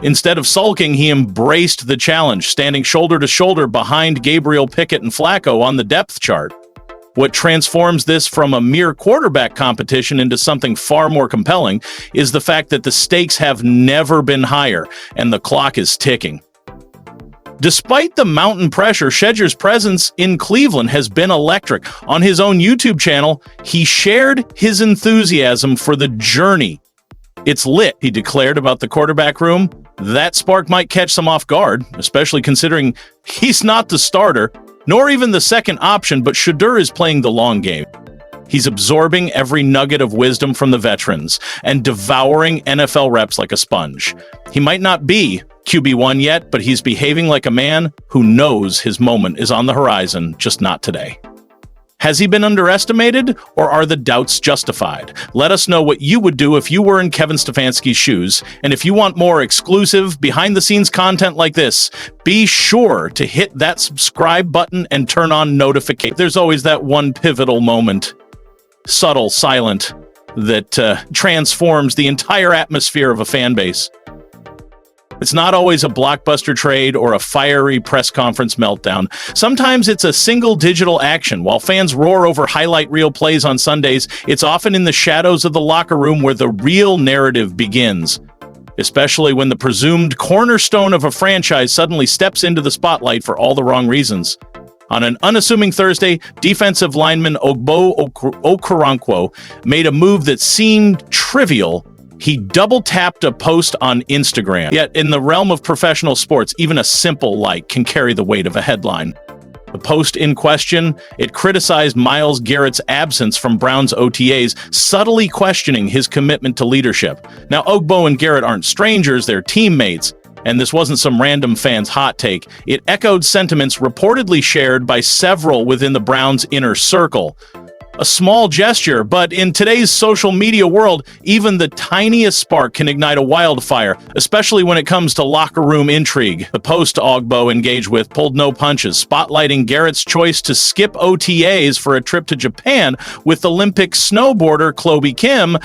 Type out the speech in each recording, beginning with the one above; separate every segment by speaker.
Speaker 1: Instead of sulking, he embraced the challenge, standing shoulder to shoulder behind Gabriel, Pickett, and Flacco on the depth chart. What transforms this from a mere quarterback competition into something far more compelling is the fact that the stakes have never been higher, and the clock is ticking. Despite the mountain pressure, Shedeur's presence in Cleveland has been electric. On his own YouTube channel, he shared his enthusiasm for the journey. "It's lit," he declared about the quarterback room. That spark might catch some off guard, especially considering he's not the starter, nor even the second option, but Shedeur is playing the long game. He's absorbing every nugget of wisdom from the veterans and devouring NFL reps like a sponge. He might not be QB1 yet, but he's behaving like a man who knows his moment is on the horizon, just not today. Has he been underestimated, or are the doubts justified? Let us know what you would do if you were in Kevin Stefanski's shoes. And if you want more exclusive, behind-the-scenes content like this, be sure to hit that subscribe button and turn on notifications. There's always that one pivotal moment, subtle, silent, that transforms the entire atmosphere of a fan base. It's not always a blockbuster trade or a fiery press conference meltdown. Sometimes it's a single digital action. While fans roar over highlight reel plays on Sundays, it's often in the shadows of the locker room where the real narrative begins, especially when the presumed cornerstone of a franchise suddenly steps into the spotlight for all the wrong reasons. On an unassuming Thursday, defensive lineman Ogbo Okoronkwo made a move that seemed trivial. He double-tapped a post on Instagram. Yet, in the realm of professional sports, even a simple like can carry the weight of a headline. The post in question, it criticized Myles Garrett's absence from Browns OTAs, subtly questioning his commitment to leadership. Now, Ogbo and Garrett aren't strangers, they're teammates, and this wasn't some random fan's hot take. It echoed sentiments reportedly shared by several within the Browns' inner circle. A small gesture, but in today's social media world, even the tiniest spark can ignite a wildfire, especially when it comes to locker room intrigue. The post Ogbo engaged with pulled no punches, spotlighting Garrett's choice to skip OTAs for a trip to Japan with Olympic snowboarder Chloe Kim.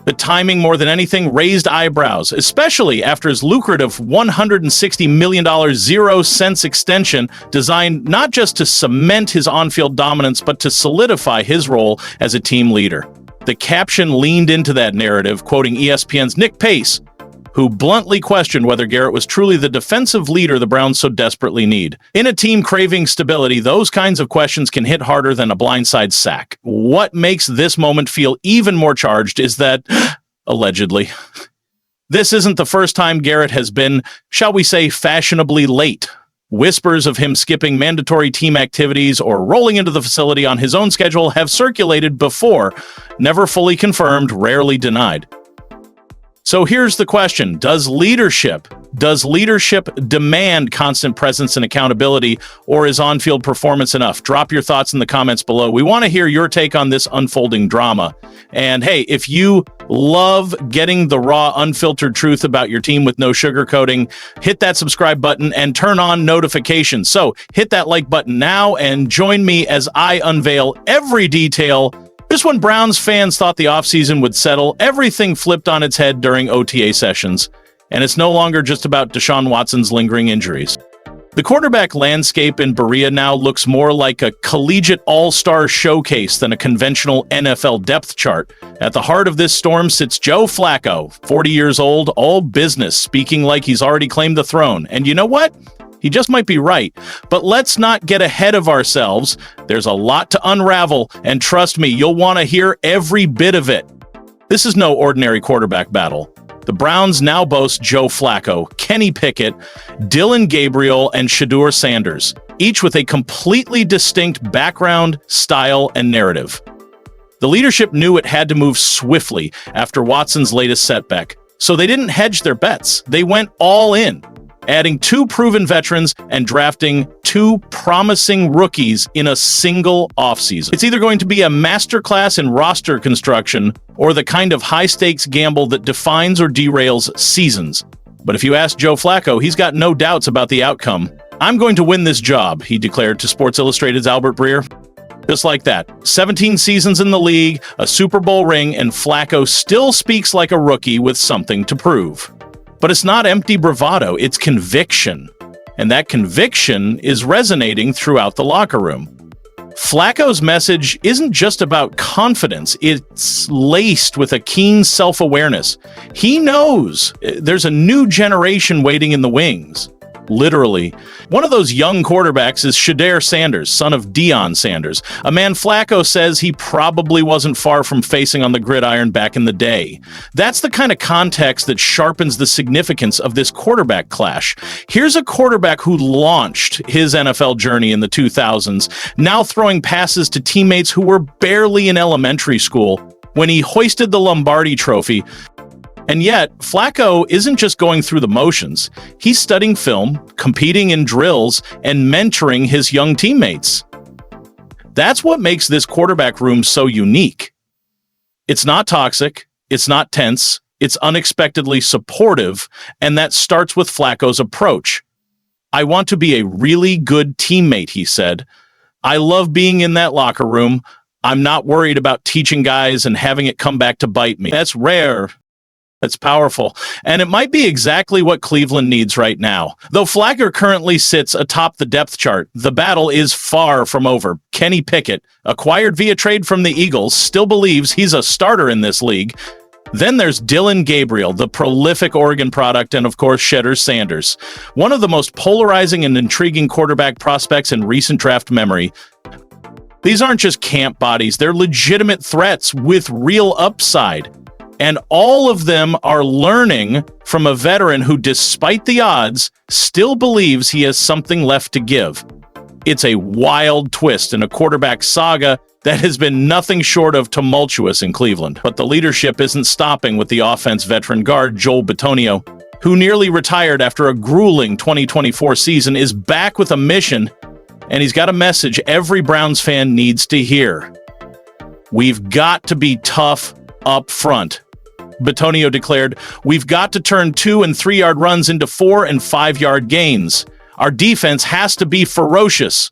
Speaker 1: The timing, more than anything, raised eyebrows, especially after his lucrative $160 million 0-cents extension designed not just to cement his on-field dominance, but to solidify his role as a team leader. The caption leaned into that narrative, quoting ESPN's Nick Pace, who bluntly questioned whether Garrett was truly the defensive leader the Browns so desperately need. In a team craving stability, those kinds of questions can hit harder than a blindside sack. What makes this moment feel even more charged is that, allegedly, this isn't the first time Garrett has been, shall we say, fashionably late. Whispers of him skipping mandatory team activities or rolling into the facility on his own schedule have circulated before, never fully confirmed, rarely denied. So here's the question. Does leadership demand constant presence and accountability, or is on-field performance enough? Drop your thoughts in the comments below. We want to hear your take on this unfolding drama. And hey, if you love getting the raw, unfiltered truth about your team with no sugarcoating, hit that subscribe button and turn on notifications. So hit that like button now and join me as I unveil every detail. Just when Browns fans thought the offseason would settle, everything flipped on its head during OTA sessions, and it's no longer just about Deshaun Watson's lingering injuries. The quarterback landscape in Berea now looks more like a collegiate all-star showcase than a conventional NFL depth chart. At the heart of this storm sits Joe Flacco, 40 years old, all business, speaking like he's already claimed the throne. And you know what? He just might be right. But let's not get ahead of ourselves. There's a lot to unravel, and trust me, you'll want to hear every bit of it. This is no ordinary quarterback battle. The Browns now boast Joe Flacco, Kenny Pickett, Dillon Gabriel, and Shedeur Sanders, each with a completely distinct background, style, and narrative. The leadership knew it had to move swiftly after Watson's latest setback, so they didn't hedge their bets. They went all in, adding 2 proven veterans and drafting 2 promising rookies in a single offseason. It's either going to be a masterclass in roster construction or the kind of high-stakes gamble that defines or derails seasons. But if you ask Joe Flacco, he's got no doubts about the outcome. "I'm going to win this job," he declared to Sports Illustrated's Albert Breer. Just like that. 17 seasons in the league, a Super Bowl ring, and Flacco still speaks like a rookie with something to prove. But it's not empty bravado, it's conviction. And that conviction is resonating throughout the locker room. Flacco's message isn't just about confidence, it's laced with a keen self-awareness. He knows there's a new generation waiting in the wings. Literally. One of those young quarterbacks is Shedeur Sanders, son of Deion Sanders, a man Flacco says he probably wasn't far from facing on the gridiron back in the day. That's the kind of context that sharpens the significance of this quarterback clash. Here's a quarterback who launched his NFL journey in the 2000s, now throwing passes to teammates who were barely in elementary school when he hoisted the Lombardi Trophy. And yet, Flacco isn't just going through the motions. He's studying film, competing in drills, and mentoring his young teammates. That's what makes this quarterback room so unique. It's not toxic, it's not tense, it's unexpectedly supportive, and that starts with Flacco's approach. "I want to be a really good teammate," he said. "I love being in that locker room. I'm not worried about teaching guys and having it come back to bite me." That's rare. That's powerful. And it might be exactly what Cleveland needs right now. Though Flacco currently sits atop the depth chart, the battle is far from over. Kenny Pickett, acquired via trade from the Eagles, still believes he's a starter in this league. Then there's Dylan Gabriel, the prolific Oregon product, and of course Shedeur Sanders, one of the most polarizing and intriguing quarterback prospects in recent draft memory. These aren't just camp bodies, they're legitimate threats with real upside. And all of them are learning from a veteran who, despite the odds, still believes he has something left to give. It's a wild twist in a quarterback saga that has been nothing short of tumultuous in Cleveland. But the leadership isn't stopping with the offense veteran guard Joel Bitonio, who nearly retired after a grueling 2024 season, is back with a mission, and he's got a message every Browns fan needs to hear. "We've got to be tough up front." Bitonio declared, "We've got to turn 2- and 3-yard runs into 4- and 5-yard gains. Our defense has to be ferocious."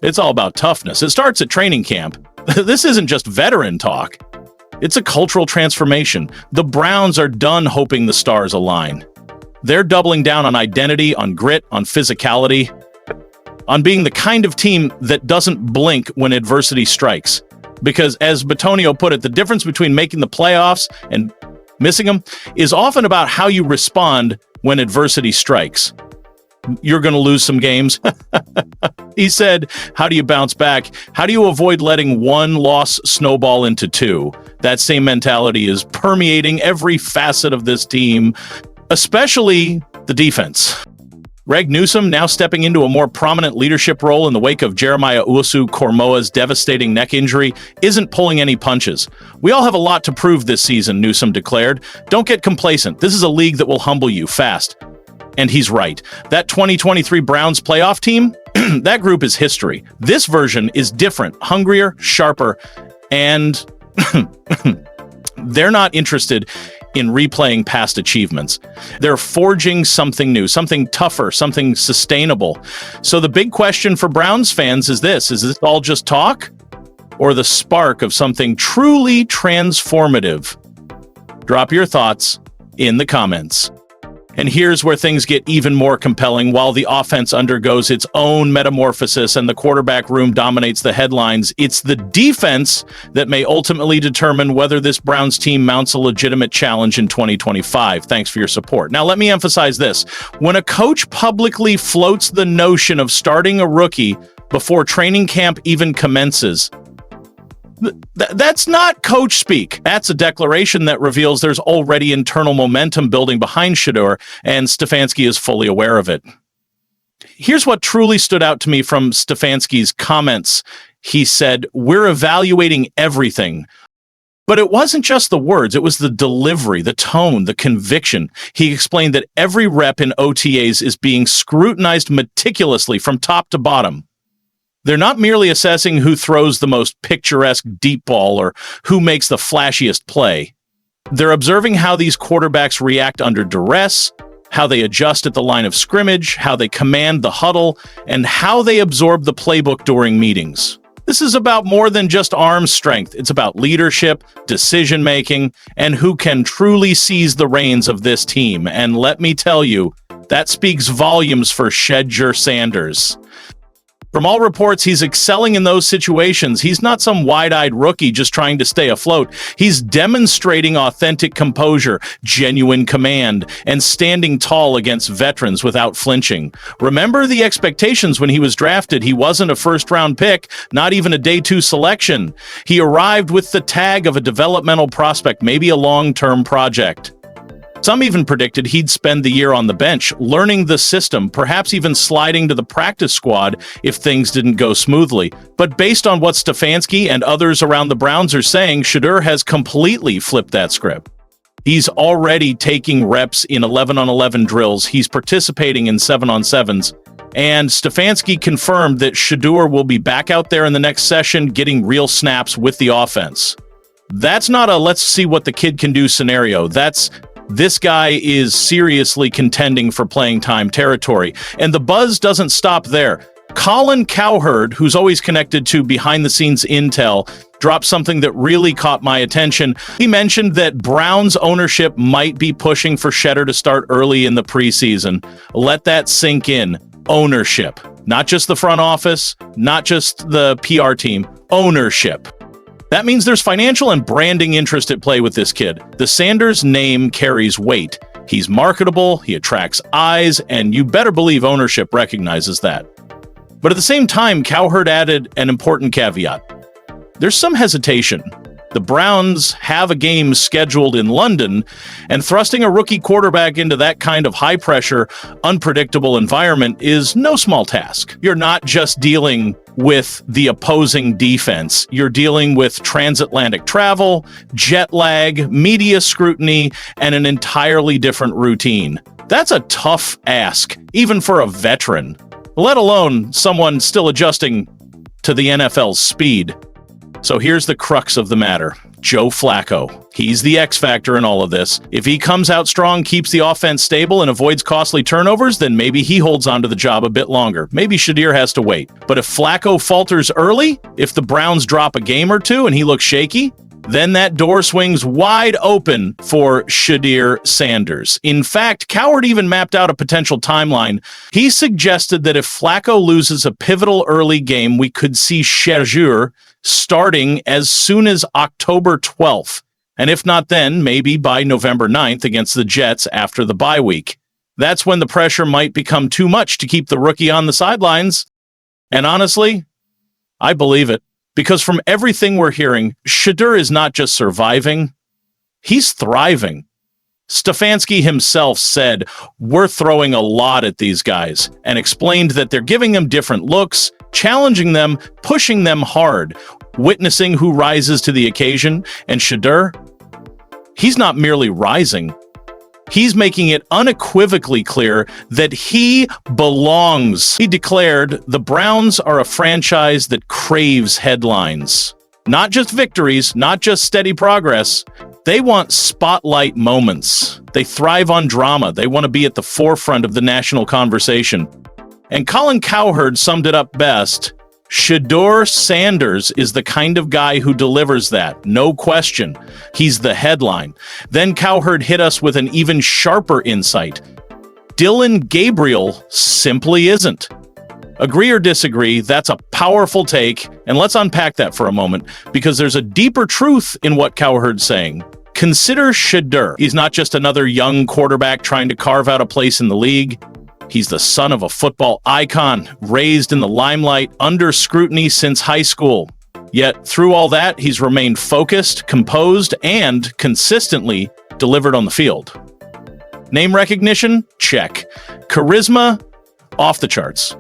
Speaker 1: It's all about toughness. It starts at training camp. This isn't just veteran talk. It's a cultural transformation. The Browns are done hoping the stars align. They're doubling down on identity, on grit, on physicality, on being the kind of team that doesn't blink when adversity strikes. Because, as Bitonio put it, the difference between making the playoffs and missing them is often about how you respond when adversity strikes. You're going to lose some games. He said, how do you bounce back? How do you avoid letting one loss snowball into 2? That same mentality is permeating every facet of this team, especially the defense. Greg Newsome, now stepping into a more prominent leadership role in the wake of Jeremiah Owusu-Koramoah's devastating neck injury, isn't pulling any punches. "We all have a lot to prove this season," Newsome declared. "Don't get complacent. This is a league that will humble you fast." And he's right. That 2023 Browns playoff team, that group is history. This version is different, hungrier, sharper, and they're not interested in replaying past achievements. They're forging something new, something tougher, something sustainable. So the big question for Browns fans is this all just talk or the spark of something truly transformative? Drop your thoughts in the comments. And here's where things get even more compelling. While the offense undergoes its own metamorphosis and the quarterback room dominates the headlines, it's the defense that may ultimately determine whether this Browns team mounts a legitimate challenge in 2025. Thanks for your support. Now, let me emphasize this. When a coach publicly floats the notion of starting a rookie before training camp even commences, that's not coach speak. That's a declaration that reveals there's already internal momentum building behind Shedeur, and Stefanski is fully aware of it. Here's what truly stood out to me from Stefanski's comments. He said, "We're evaluating everything." But it wasn't just the words, it was the delivery, the tone, the conviction. He explained that every rep in OTAs is being scrutinized meticulously from top to bottom. They're not merely assessing who throws the most picturesque deep ball or who makes the flashiest play. They're observing how these quarterbacks react under duress, how they adjust at the line of scrimmage, how they command the huddle, and how they absorb the playbook during meetings. This is about more than just arm strength. It's about leadership, decision-making, and who can truly seize the reins of this team. And let me tell you, that speaks volumes for Shedeur Sanders. From all reports, he's excelling in those situations. He's not some wide-eyed rookie just trying to stay afloat. He's demonstrating authentic composure, genuine command, and standing tall against veterans without flinching. Remember the expectations when he was drafted. He wasn't a first-round pick, not even a day 2 selection. He arrived with the tag of a developmental prospect, maybe a long-term project. Some even predicted he'd spend the year on the bench, learning the system, perhaps even sliding to the practice squad if things didn't go smoothly. But based on what Stefanski and others around the Browns are saying, Shedeur has completely flipped that script. He's already taking reps in 11-on-11 drills. He's participating in 7-on-7s. And Stefanski confirmed that Shedeur will be back out there in the next session, getting real snaps with the offense. That's not a let's see what the kid can do scenario. This guy is seriously contending for playing time territory. And the buzz doesn't stop there. Colin Cowherd, who's always connected to behind-the-scenes intel, dropped something that really caught my attention. He mentioned that Browns ownership might be pushing for Shedeur to start early in the preseason. Let that sink in. Ownership. Not just the front office, not just the PR team. Ownership. That means there's financial and branding interest at play with this kid. The Sanders name carries weight. He's marketable, he attracts eyes, and you better believe ownership recognizes that. But at the same time, Cowherd added an important caveat. There's some hesitation. The Browns have a game scheduled in London, and thrusting a rookie quarterback into that kind of high-pressure, unpredictable environment is no small task. You're not just dealing with the opposing defense. You're dealing with transatlantic travel, jet lag, media scrutiny, and an entirely different routine. That's a tough ask, even for a veteran, let alone someone still adjusting to the NFL's speed. So here's the crux of the matter. Joe Flacco. He's the X factor in all of this. If he comes out strong, keeps the offense stable, and avoids costly turnovers, then maybe he holds on to the job a bit longer. Maybe Shedeur has to wait. But if Flacco falters early, if the Browns drop a game or two and he looks shaky, then that door swings wide open for Shedeur Sanders. In fact, Cowherd even mapped out a potential timeline. He suggested that if Flacco loses a pivotal early game, we could see Shedeur starting as soon as October 12th. And if not then, maybe by November 9th against the Jets after the bye week. That's when the pressure might become too much to keep the rookie on the sidelines. And honestly, I believe it. Because from everything we're hearing, Shedeur is not just surviving, he's thriving. Stefanski himself said, "We're throwing a lot at these guys," and explained that they're giving them different looks, challenging them, pushing them hard, witnessing who rises to the occasion. And Shedeur, he's not merely rising. He's making it unequivocally clear that he belongs. He declared, "The Browns are a franchise that craves headlines. Not just victories, not just steady progress. They want spotlight moments. They thrive on drama. They want to be at the forefront of the national conversation." And Colin Cowherd summed it up best. Shedeur Sanders is the kind of guy who delivers that, no question. He's the headline. Then Cowherd hit us with an even sharper insight. Dillon Gabriel simply isn't. Agree or disagree, that's a powerful take, and let's unpack that for a moment, because there's a deeper truth in what Cowherd's saying. Consider Shedeur. He's not just another young quarterback trying to carve out a place in the league. He's the son of a football icon, raised in the limelight, under scrutiny since high school. Yet, through all that, he's remained focused, composed, and consistently delivered on the field. Name recognition? Check. Charisma? Off the charts.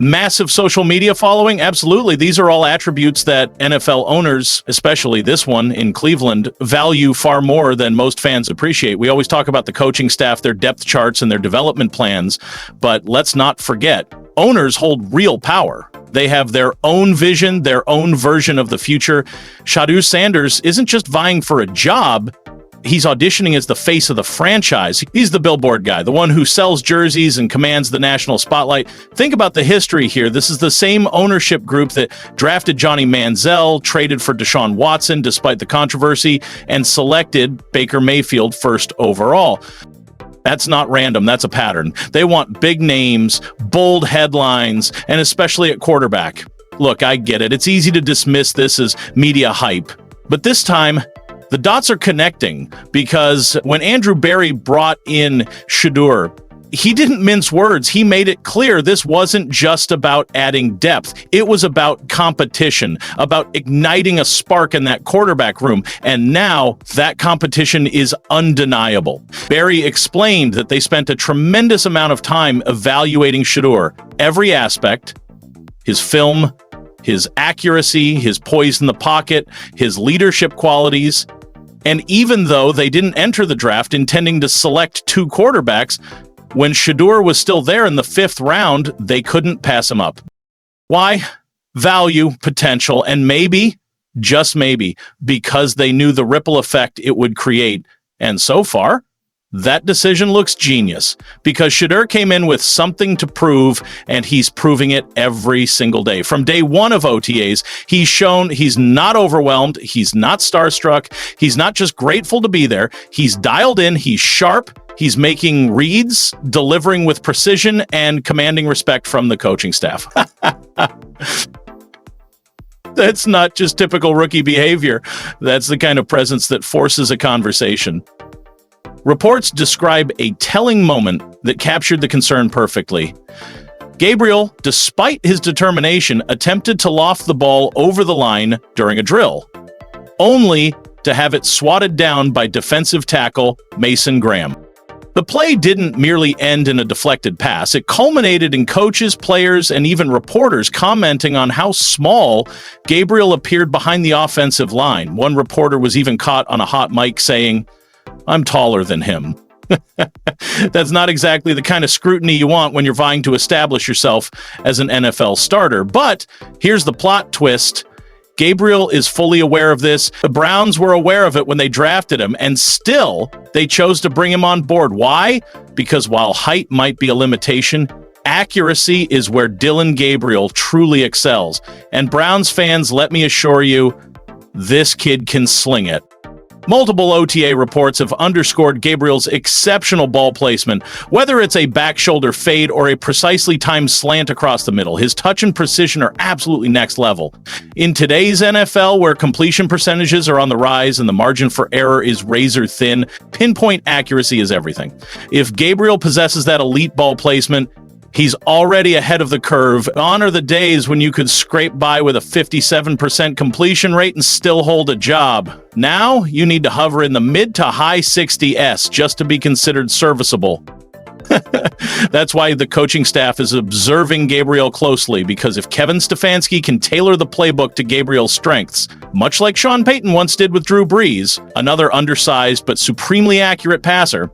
Speaker 1: Massive social media following? Absolutely. These are all attributes that NFL owners, especially this one in Cleveland, value far more than most fans appreciate. We always talk about the coaching staff, their depth charts, and their development plans, but let's not forget, owners hold real power. They have their own vision, their own version of the future. Shedeur Sanders isn't just vying for a job, he's auditioning as the face of the franchise. He's the billboard guy, the one who sells jerseys and commands the national spotlight. Think about the history here. This is the same ownership group that drafted Johnny Manziel, traded for Deshaun Watson despite the controversy, and selected Baker Mayfield first overall. That's not random. That's a pattern. They want big names, bold headlines, and especially at quarterback. Look, I get it. It's easy to dismiss this as media hype. But this time, the dots are connecting, because when Andrew Berry brought in Shedeur, he didn't mince words. He made it clear this wasn't just about adding depth. It was about competition, about igniting a spark in that quarterback room. And now that competition is undeniable. Berry explained that they spent a tremendous amount of time evaluating Shedeur, every aspect, his film, his accuracy, his poise in the pocket, his leadership qualities. And even though they didn't enter the draft intending to select two quarterbacks, when Shedeur was still there in the 5th round, they couldn't pass him up. Why? Value, potential, and maybe, just maybe, because they knew the ripple effect it would create. And so far, that decision looks genius, because Shedeur came in with something to prove, and he's proving it every single day. From day one of OTAs, he's shown he's not overwhelmed, he's not starstruck, he's not just grateful to be there, he's dialed in, he's sharp, he's making reads, delivering with precision, and commanding respect from the coaching staff. That's not just typical rookie behavior. That's the kind of presence that forces a conversation. Reports describe a telling moment that captured the concern perfectly. Gabriel, despite his determination, attempted to loft the ball over the line during a drill, only to have it swatted down by defensive tackle Mason Graham. The play didn't merely end in a deflected pass. It culminated in coaches, players, and even reporters commenting on how small Gabriel appeared behind the offensive line. One reporter was even caught on a hot mic saying, "I'm taller than him." That's not exactly the kind of scrutiny you want when you're vying to establish yourself as an NFL starter. But here's the plot twist. Gabriel is fully aware of this. The Browns were aware of it when they drafted him, and still they chose to bring him on board. Why? Because while height might be a limitation, accuracy is where Dillon Gabriel truly excels. And Browns fans, let me assure you, this kid can sling it. Multiple OTA reports have underscored Gabriel's exceptional ball placement. Whether it's a back shoulder fade or a precisely timed slant across the middle, his touch and precision are absolutely next level. In today's NFL, where completion percentages are on the rise and the margin for error is razor thin, pinpoint accuracy is everything. If Gabriel possesses that elite ball placement, he's already ahead of the curve. Gone are the days when you could scrape by with a 57% completion rate and still hold a job. Now, you need to hover in the mid to high 60s just to be considered serviceable. That's why the coaching staff is observing Gabriel closely, because if Kevin Stefanski can tailor the playbook to Gabriel's strengths, much like Sean Payton once did with Drew Brees, another undersized but supremely accurate passer,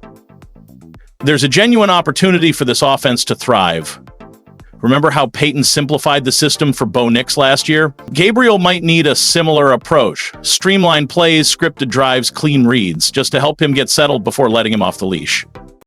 Speaker 1: there's a genuine opportunity for this offense to thrive. Remember how Peyton simplified the system for Bo Nix last year? Gabriel might need a similar approach. Streamlined plays, scripted drives, clean reads, just to help him get settled before letting him off the leash.